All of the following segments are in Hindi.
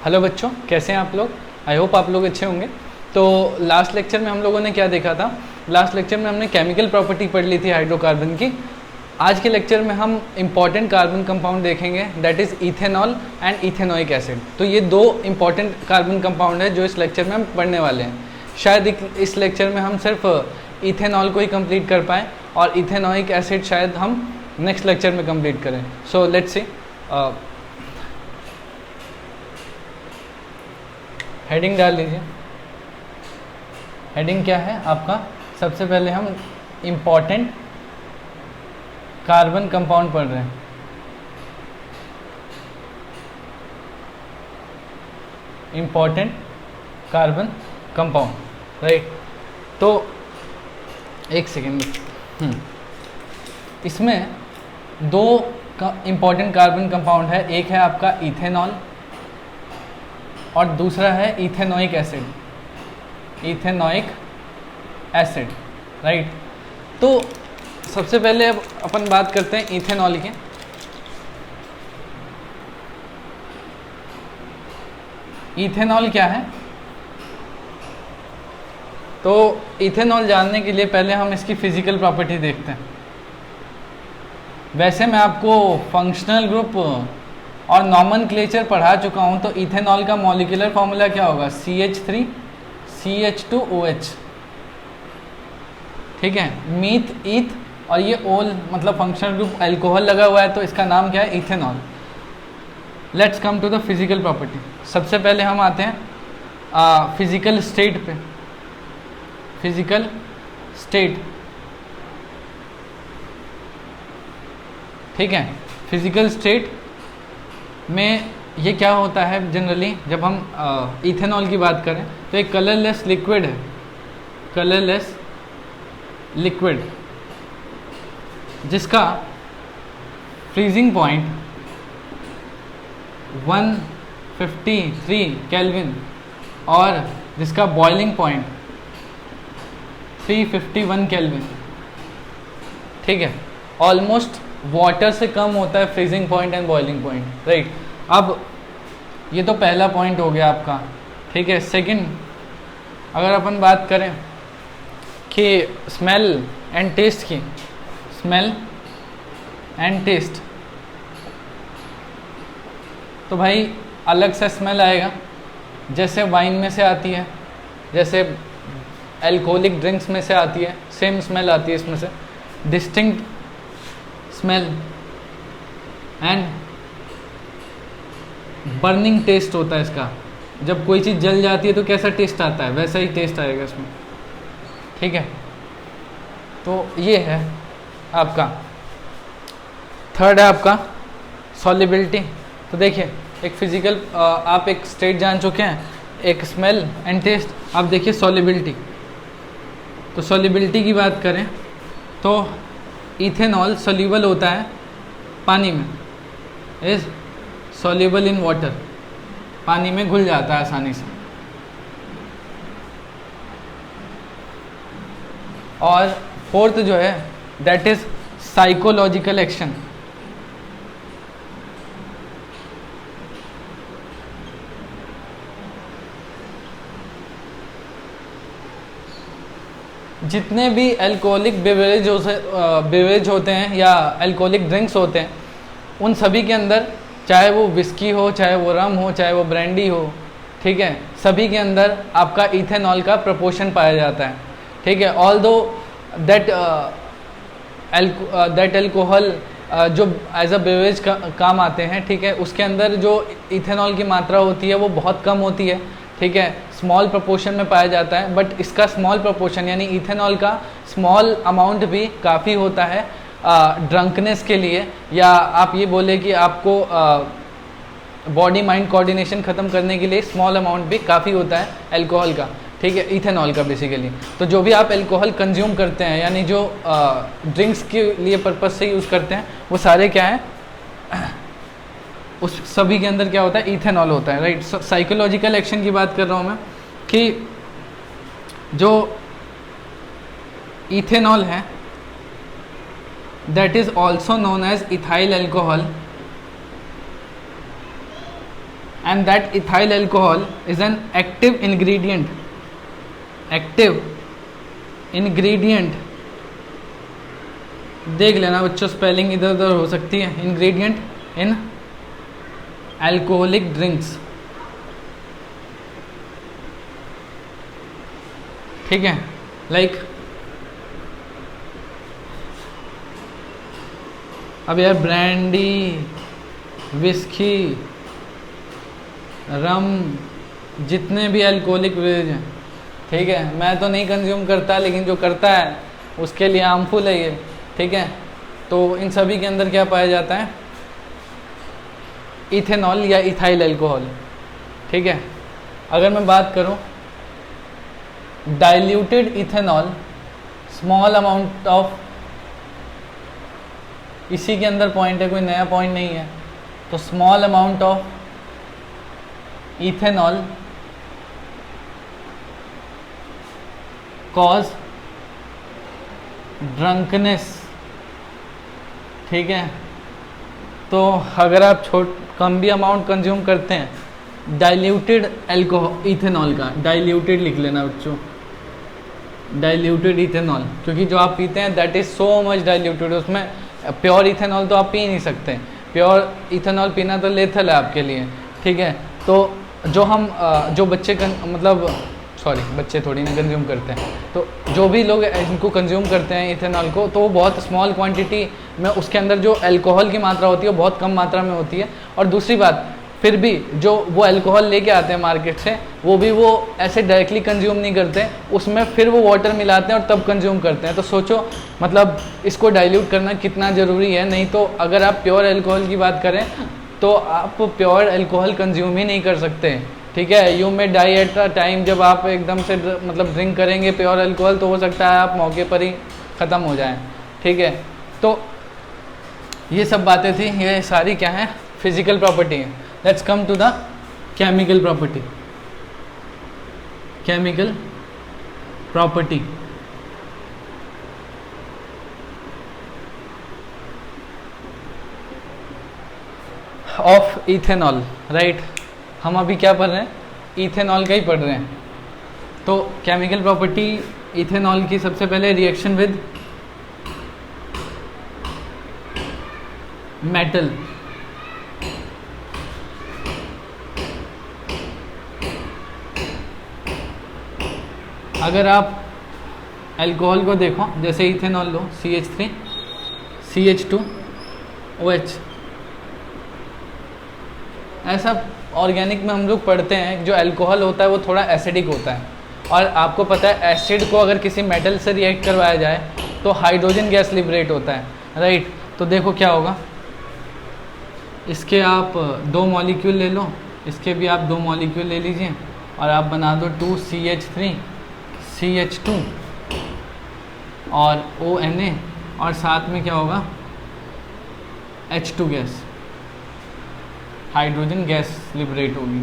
हेलो बच्चों, कैसे हैं आप लोग। आई होप आप लोग अच्छे होंगे। तो लास्ट लेक्चर में हम लोगों ने क्या देखा था। लास्ट लेक्चर में हमने केमिकल प्रॉपर्टी पढ़ ली थी हाइड्रोकार्बन की। आज के लेक्चर में हम इंपॉर्टेंट कार्बन कंपाउंड देखेंगे, that is ethanol and ethanoic acid. तो ये दो इंपॉर्टेंट कार्बन कंपाउंड है जो इस लेक्चर में हम पढ़ने वाले हैं। शायद इस लेक्चर में हम सिर्फ इथेनॉल को ही कंप्लीट कर पाएँ और इथेनोइक एसिड शायद हम नेक्स्ट लेक्चर में कंप्लीट करें। So let's see. हेडिंग डाल लीजिए। हेडिंग क्या है आपका? सबसे पहले हम इम्पॉर्टेंट कार्बन कंपाउंड पढ़ रहे हैं। Important carbon compound, right. तो एक सेकेंड, इसमें दो इम्पॉर्टेंट कार्बन कंपाउंड है। एक है आपका इथेनॉल और दूसरा है ethanoic acid. Ethanoic acid, right. तो सबसे पहले अब अपन बात करते हैं इथेनॉल की। इथेनॉल क्या है? तो इथेनॉल जानने के लिए पहले हम इसकी फिजिकल प्रॉपर्टी देखते हैं। वैसे मैं आपको फंक्शनल ग्रुप और नॉमेनक्लेचर पढ़ा चुका हूँ। तो इथेनॉल का मॉलिक्यूलर फॉर्मूला क्या होगा? CH3 CH2OH, ठीक है। मीथ, ईथ और ये ओल मतलब फंक्शनल ग्रुप अल्कोहल लगा हुआ है, तो इसका नाम क्या है? Ethanol. Let's come to the physical property. सबसे पहले हम आते हैं फिजिकल स्टेट पे। फिजिकल स्टेट, ठीक है। फिजिकल स्टेट में ये क्या होता है जनरली, जब हम इथेनॉल की बात करें तो एक कलरलेस लिक्विड है। कलरलेस लिक्विड जिसका फ्रीजिंग पॉइंट 153 केल्विन और जिसका बॉइलिंग पॉइंट 351 केल्विन, ठीक है। ऑलमोस्ट वाटर से कम होता है freezing point and boiling point, right. अब ये तो पहला पॉइंट हो गया आपका, ठीक है। सेकंड, अगर अपन बात करें कि स्मेल एंड टेस्ट की, स्मेल एंड टेस्ट, तो भाई अलग सा स्मेल आएगा, जैसे वाइन में से आती है, जैसे अल्कोहलिक ड्रिंक्स में से आती है, सेम स्मेल आती है इसमें से। Distinct smell and burning taste होता है इसका। जब कोई चीज़ जल जाती है तो कैसा टेस्ट आता है, वैसा ही टेस्ट आएगा इसमें, ठीक है। तो ये है आपका। थर्ड है आपका सॉल्युबिलिटी। तो देखिए एक फिजिकल आप एक स्टेट जान चुके हैं, एक स्मेल एंड टेस्ट। आप देखिए सॉल्युबिलिटी। तो सॉल्युबिलिटी की बात करें तो इथेनॉल सोल्यूबल होता है पानी में, इज सोल्यूबल इन वाटर, पानी में घुल जाता है आसानी से। और फोर्थ जो है दैट इज साइकोलॉजिकल एक्शन। जितने भी अल्कोहलिक बेवरेज होते हैं या अल्कोहलिक ड्रिंक्स होते हैं, उन सभी के अंदर, चाहे वो विस्की हो, चाहे वो रम हो, चाहे वो ब्रांडी हो, ठीक है, सभी के अंदर आपका इथेनॉल का प्रपोर्शन पाया जाता है, ठीक है। ऑल्दो दैट अल्कोहल जो एज अ बेवरेज काम आते हैं, ठीक है, उसके अंदर जो इथेनॉल की मात्रा होती है वो बहुत कम होती है, ठीक है, स्मॉल प्रोपोर्शन में पाया जाता है। बट इसका स्मॉल प्रोपोर्शन यानी इथेनॉल का स्मॉल अमाउंट भी काफ़ी होता है ड्रंकनेस के लिए, या आप ये बोले कि आपको बॉडी माइंड कोऑर्डिनेशन ख़त्म करने के लिए स्मॉल अमाउंट भी काफ़ी होता है अल्कोहल का, ठीक है, इथेनॉल का बेसिकली। तो जो भी आप अल्कोहल कंज्यूम करते हैं, यानी जो ड्रिंक्स के लिए पर्पज़ से यूज़ करते हैं, वो सारे क्या हैं, उस सभी के अंदर क्या होता है? इथेनॉल होता है, राइट। साइकोलॉजिकल एक्शन की बात कर रहा हूँ मैं कि जो इथेनॉल है that is also known as ethyl alcohol and that ethyl alcohol is an active ingredient देख लेना बच्चों, स्पेलिंग इधर उधर हो सकती है। इंग्रेडिएंट इन अल्कोहलिक ड्रिंक्स, ठीक है, लाइक अब यार ब्रांडी, विस्की, रम, जितने भी अल्कोहलिक बेवरेज हैं, ठीक है, मैं तो नहीं कंज्यूम करता, लेकिन जो करता है उसके लिए हार्मफुल है ये, ठीक है। तो इन सभी के अंदर क्या पाया जाता है, इथेनॉल या इथाइल अल्कोहल, ठीक है। अगर मैं बात करूं diluted ethanol, small amount of, इसी के अंदर पॉइंट है, कोई नया पॉइंट नहीं है। तो small amount of ethanol cause drunkenness, ठीक है। तो अगर आप कम भी अमाउंट कंज्यूम करते हैं डाइल्यूटेड अल्कोहल, इथेनॉल का, डाइल्यूटेड लिख लेना बच्चों, डाइल्यूटेड इथेनॉल, क्योंकि जो आप पीते हैं that is so much diluted, उसमें प्योर इथेनॉल तो आप पी नहीं सकते, प्योर इथेनॉल पीना तो लेथल है आपके लिए, ठीक है। तो जो बच्चे बच्चे थोड़ी ना कंज्यूम करते हैं, तो जो भी लोग इनको कंज्यूम करते हैं इथेनॉल को, तो वो बहुत स्मॉल क्वांटिटी में, उसके अंदर जो अल्कोहल की मात्रा होती है वो बहुत कम मात्रा में होती है। और दूसरी बात, फिर भी जो वो अल्कोहल लेके आते हैं मार्केट से, वो भी वो ऐसे डायरेक्टली कंज्यूम नहीं करते, उसमें फिर वो वाटर मिलाते हैं और तब कंज्यूम करते हैं। तो सोचो मतलब इसको डाइल्यूट करना कितना ज़रूरी है। नहीं तो अगर आप प्योर अल्कोहल की बात करें तो आप प्योर अल्कोहल कंज्यूम ही नहीं कर सकते, ठीक है। You may die at a time, जब आप एकदम से ड्रिंक करेंगे प्योर अल्कोहल तो हो सकता है आप मौके पर ही ख़त्म हो जाएं, ठीक है। तो ये सब बातें थी, ये सारी क्या है, फिजिकल प्रॉपर्टी है। Let's come to the chemical property. Chemical property of ethanol, right. हम अभी क्या पढ़ रहे हैं, इथेनॉल का ही पढ़ रहे हैं। तो केमिकल प्रॉपर्टी इथेनॉल की, सबसे पहले रिएक्शन विद मेटल, अगर आप अल्कोहल को देखो, जैसे इथेनॉल लो, CH3 CH2OH, ऐसा ऑर्गेनिक में हम लोग पढ़ते हैं जो अल्कोहल होता है वो थोड़ा एसिडिक होता है। और आपको पता है एसिड को अगर किसी मेटल से रिएक्ट करवाया जाए तो हाइड्रोजन गैस लिबरेट होता है, राइट। तो देखो क्या होगा, इसके आप 2 मॉलिक्यूल ले लो, इसके भी आप 2 मॉलिक्यूल ले लीजिए और आप बना दो 2CH3 CH2 और ONA, और साथ में क्या होगा, H2 gas, hydrogen gas liberate होगी।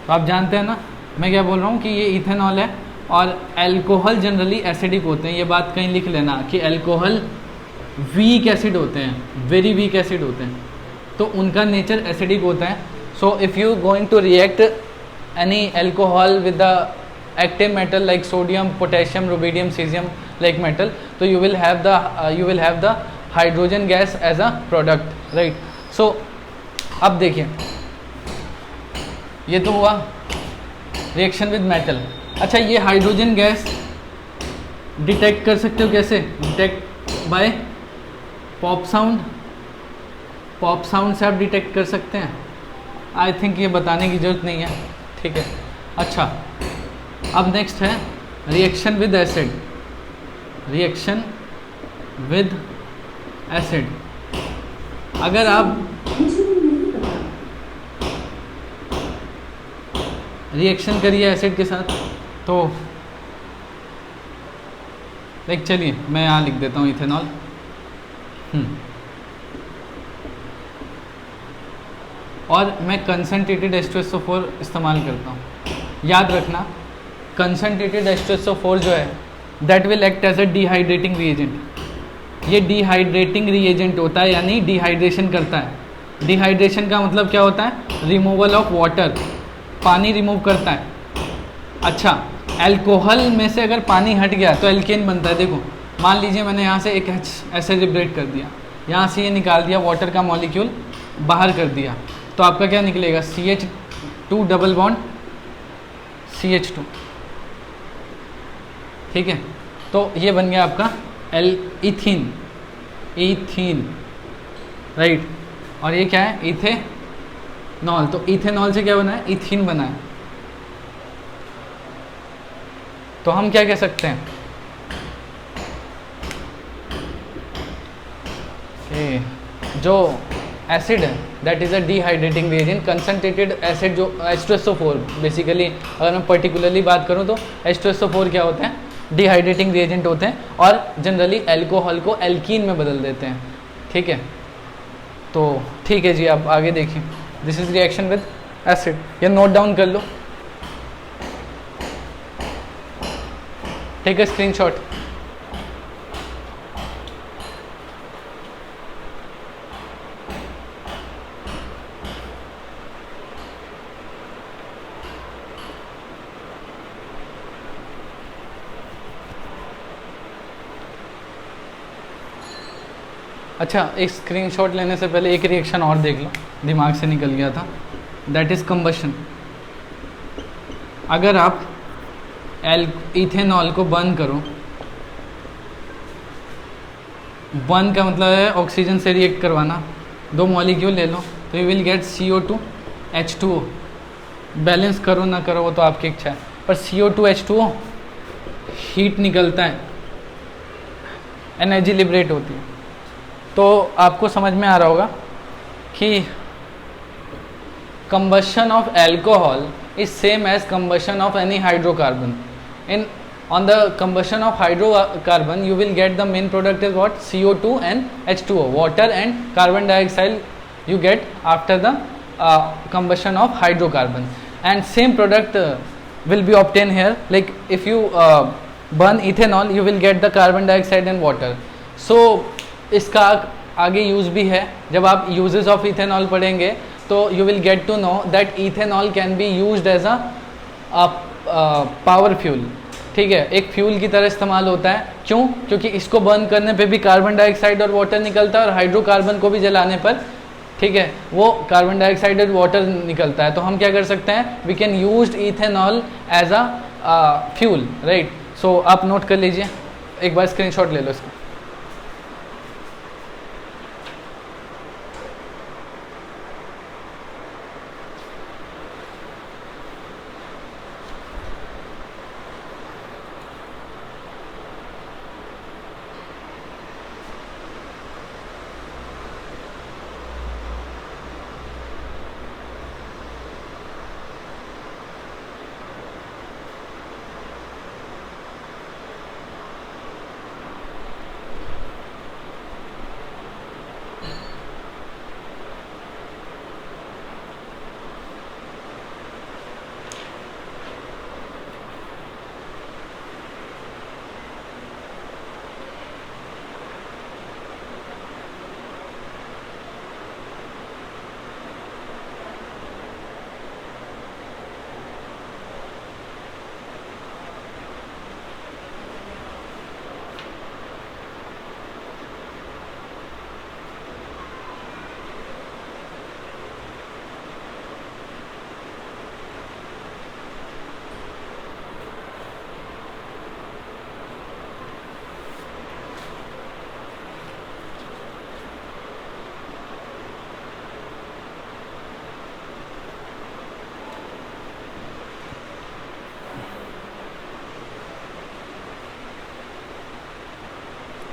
तो आप जानते हैं ना मैं क्या बोल रहा हूँ कि ये इथेनॉल है। और अल्कोहल जनरली एसिडिक होते हैं, ये बात कहीं लिख लेना कि अल्कोहल वीक एसिड होते हैं, वेरी वीक एसिड होते हैं, तो उनका नेचर एसिडिक होता है। So if you going to react any alcohol with the active metal like sodium, potassium, rubidium, caesium like metal, तो you will have the hydrogen gas as a product, right. So अब देखिए, ये तो हुआ रिएक्शन विद मेटल। अच्छा, ये हाइड्रोजन गैस डिटेक्ट कर सकते हो कैसे, detect by pop sound, pop sound से आप डिटेक्ट कर सकते हैं। आई थिंक ये बताने की ज़रूरत नहीं है, ठीक है। अच्छा, अब नेक्स्ट है reaction with acid, reaction with acid. अगर आप रिएक्शन करिए एसिड के साथ तो लाइक, चलिए मैं यहाँ लिख देता हूँ इथेनॉल, और मैं कंसनट्रेटेड H2SO4 इस्तेमाल करता हूँ। याद रखना कंसनट्रेटेड H2SO4 जो है that will act as a dehydrating reagent. ये डिहाइड्रेटिंग रिएजेंट होता है, यानी डिहाइड्रेशन करता है। डिहाइड्रेशन का मतलब क्या होता है? रिमूवल ऑफ वाटर, पानी रिमूव करता है। अच्छा, अल्कोहल में से अगर पानी हट गया तो एल्केन बनता है। देखो, मान लीजिए मैंने यहाँ से एक ऐसे लिबरेट कर दिया, यहाँ से ये निकाल दिया, वाटर का मॉलिक्यूल बाहर कर दिया, तो आपका क्या निकलेगा? CH2 double bond CH2। ठीक है, तो ये बन गया आपका इथीन, इथीन, राइट। और ये क्या है? इथेनॉल। तो इथेनॉल से क्या बना है? इथीन बना है। तो हम क्या कह सकते हैं कि जो एसिड है that is a dehydrating reagent, concentrated acid जो H2SO4, बेसिकली अगर मैं पर्टिकुलरली बात करूं तो H2SO4 क्या होते हैं? डिहाइड्रेटिंग रिएजेंट होते हैं, और जनरली अल्कोहल को एल्कीन में बदल देते हैं। ठीक है, तो ठीक है जी, आप आगे देखिए। This is reaction with acid, ये नोट डाउन कर लो, टेक अ स्क्रीनशॉट। अच्छा, एक स्क्रीनशॉट लेने से पहले एक रिएक्शन और देख लो, दिमाग से निकल गया था, दैट इज़ कंबशन। अगर आप इथेनॉल को बर्न करो, बर्न का मतलब है ऑक्सीजन से रिएक्ट करवाना, 2 मॉलिक्यूल ले लो तो you will gate CO2 H2O। Balance करो ना करो वो तो आपकी इच्छा है, पर CO2 H2O हीट निकलता है, एनर्जी लिबरेट होती है। तो आपको समझ में आ रहा होगा कि combustion of alcohol is same as combustion of any hydrocarbon. On the combustion of hydrocarbon you will get the main product is what? CO2 and H2O, water and carbon dioxide you get after the combustion of hydrocarbon, and same product will be obtained here. Like if you burn ethanol you will get the carbon dioxide and water. So इसका आगे यूज़ भी है, जब आप यूजेस ऑफ इथेनॉल पढ़ेंगे तो you will get to know that ethanol can be used as a power fuel. ठीक है, एक फ्यूल की तरह इस्तेमाल होता है। क्यों? क्योंकि इसको बर्न करने पे भी कार्बन डाइऑक्साइड और वाटर निकलता है, और हाइड्रोकार्बन को भी जलाने पर, ठीक है, वो कार्बन डाइऑक्साइड और वाटर निकलता है। तो हम क्या कर सकते हैं? We can use ethanol as a fuel, right. So आप नोट कर लीजिए, एक बार स्क्रीनशॉट ले लो इसका।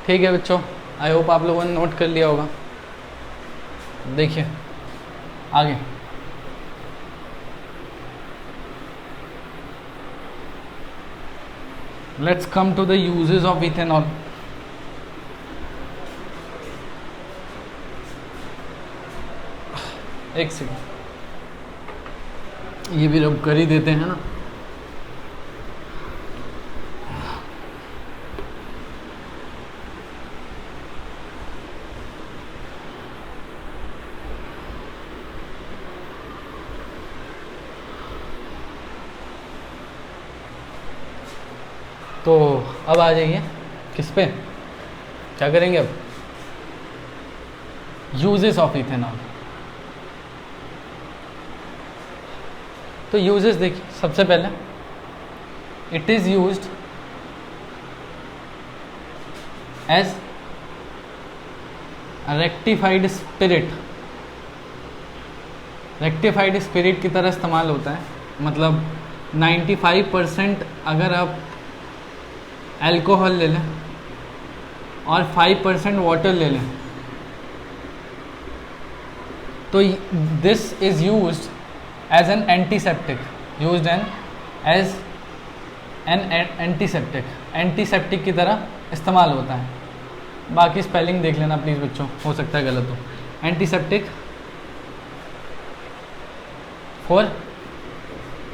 ठीक है बच्चों, आई होप आप लोगों ने नोट कर लिया होगा। देखिए आगे, let's come to the uses of ethanol. एक सेकेंड, ये भी रब कर ही देते हैं ना। तो अब आ जाइए किस पे, क्या करेंगे अब, यूजेस ऑफ इथेनॉल। तो यूजेस देखिए, सबसे पहले it is used as rectified spirit. Rectified spirit की तरह इस्तेमाल होता है, मतलब 95% अगर आप अल्कोहल ले लें और 5% वाटर ले लें तो this is used as an antiseptic, used as an antiseptic, antiseptic की तरह इस्तेमाल होता है। बाकी स्पेलिंग देख लेना प्लीज़ बच्चों, हो सकता है गलत हो। एंटीसेप्टिक फॉर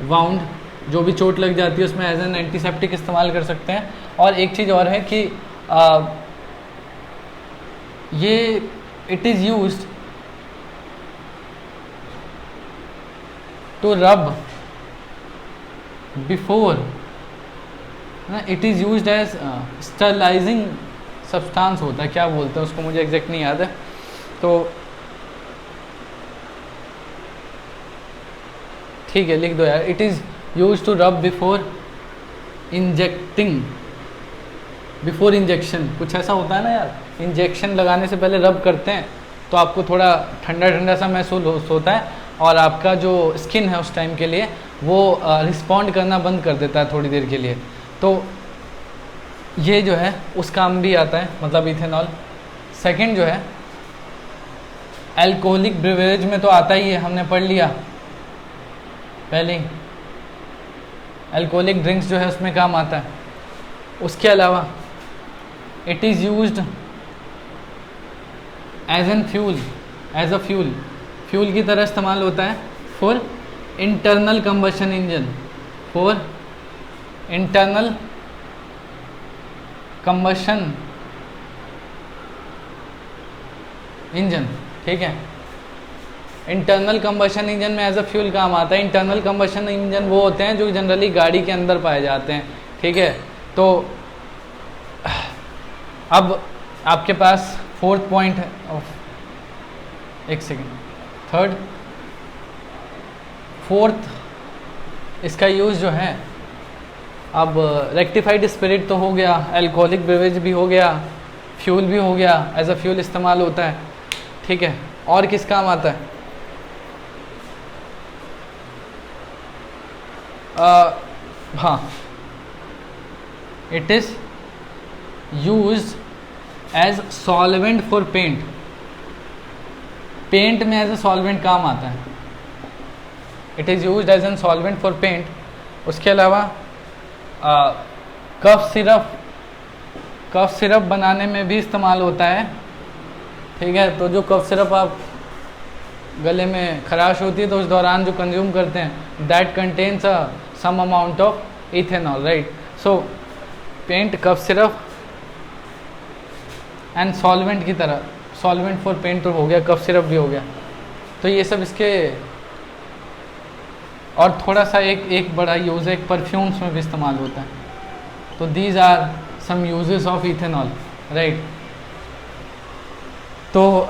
वाउंड, जो भी चोट लग जाती है उसमें एज एन एंटीसेप्टिक इस्तेमाल कर सकते हैं। और एक चीज़ और है कि ये it is used to rub before, it is used as sterilising substance होता है, क्या बोलते हैं उसको मुझे एग्जैक्ट नहीं याद है। तो ठीक है लिख दो यार, it is use to rub before injecting, before injection, कुछ ऐसा होता है ना यार, इंजेक्शन लगाने से पहले रब करते हैं तो आपको थोड़ा ठंडा ठंडा सा महसूस होता है और आपका जो स्किन है उस टाइम के लिए वो रिस्पॉन्ड करना बंद कर देता है थोड़ी देर के लिए। तो ये जो है उस काम भी आता है, मतलब इथेनॉल। सेकंड जो है अल्कोहलिक ब्रिवरेज में तो आता ही है, हमने पढ़ लिया पहले ही, अल्कोहलिक ड्रिंक्स जो है उसमें काम आता है। उसके अलावा it is used as an fuel, as a fuel, fuel की तरह इस्तेमाल होता है for internal combustion engine, for internal combustion engine, ठीक है। इंटरनल कंबशन इंजन में एज अ फ्यूल काम आता है। इंटरनल कंबशन इंजन वो होते हैं जो जनरली गाड़ी के अंदर पाए जाते हैं, ठीक है। तो अब आपके पास फोर्थ पॉइंट है, एक सेकेंड, थर्ड फोर्थ इसका यूज़ जो है, अब रेक्टिफाइड स्पिरिट तो हो गया, अल्कोहलिक बेवरेज भी हो गया, फ्यूल भी हो गया, एज अ फ्यूल इस्तेमाल होता है, ठीक है। और किस काम आता है, हाँ, it is used as solvent for paint, paint में एज ए सॉल्वेंट काम आता है, it is used as an solvent for paint. उसके अलावा कफ सिरप बनाने में भी इस्तेमाल होता है, ठीक है। तो जो कफ सिरप आप गले में खराश होती है तो उस दौरान जो कंज्यूम करते हैं, that contains some amount of ethanol, right. So paint, cough syrup and solvent की तरह, सॉल्वेंट फॉर पेंट तो हो गया, कफ सिरप भी हो गया। तो ये सब इसके, और थोड़ा सा एक बड़ा यूज़ है, एक परफ्यूम्स में भी इस्तेमाल होता है। तो these are some uses of ethanol, right. तो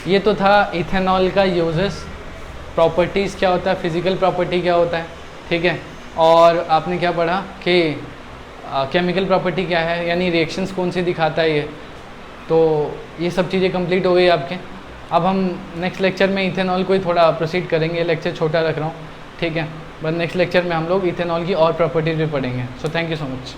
ये तो था इथेनॉल का यूजेस, प्रॉपर्टीज़ क्या होता है, फिज़िकल प्रॉपर्टी क्या होता है, ठीक है। और आपने क्या पढ़ा कि केमिकल प्रॉपर्टी क्या है, यानी रिएक्शंस कौन सी दिखाता है ये। तो ये सब चीज़ें कंप्लीट हो गई आपके। अब हम नेक्स्ट लेक्चर में इथेनॉल को ही थोड़ा प्रोसीड करेंगे, लेक्चर छोटा रख रहा हूँ, ठीक है। बट नेक्स्ट लेक्चर में हम लोग इथेनॉल की और प्रॉपर्टीज भी पढ़ेंगे। So thank you so much.